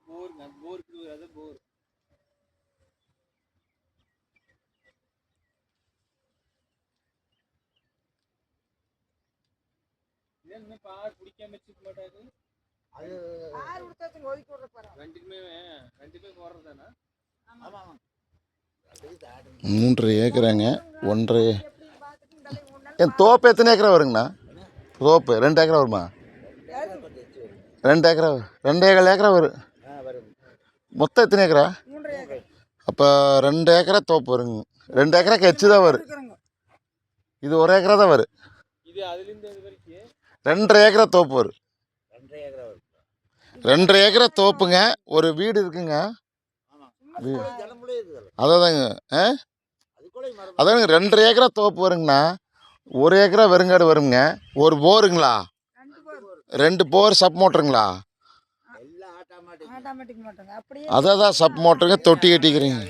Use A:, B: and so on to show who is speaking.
A: போருங்க போருக்கு அது போர். என்ன பார் பிடிக்காம வச்சுக்க மாட்டாரு. அது பார் கொடுத்தாச்சும் ஒதுக்கி விடுற பாரு. ரெண்டுமே போடுறதானா? ஆமா.
B: 3.5 ஏக்கராங்க. 1.5 ஏன் தோப்பு எத்தனை ஏக்கரா வருங்கண்ணா? தோப்பு 2 ஏக்கரா வருமா? 2 ஏக்கரா 2.25 ஏக்கரா வரும். மொத்தம் எத்தனை ஏக்கரா? அப்போ 2 ஏக்கரா தோப்பு வருங்க. 2 ஏக்கராக்கு எச்சு தான் வரும். இது 1 ஏக்கரா தான் வரும். 2.5 ஏக்கரா தோப்பு வரும். 2.5 ஏக்கரா தோப்புங்க. ஒரு வீடு இருக்குங்க. அதாங்க அதாங்க 2.5 ஏக்கரா தோப்பு வருங்கண்ணா. 1 ஏக்கரா வெறுங்காடு வருங்க. ஒரு போருங்களா? 2 போர் சப் மோட்டருங்களா? அதான் சப் மோட்டருங்க. தொட்டி கட்டிக்கிறீங்க.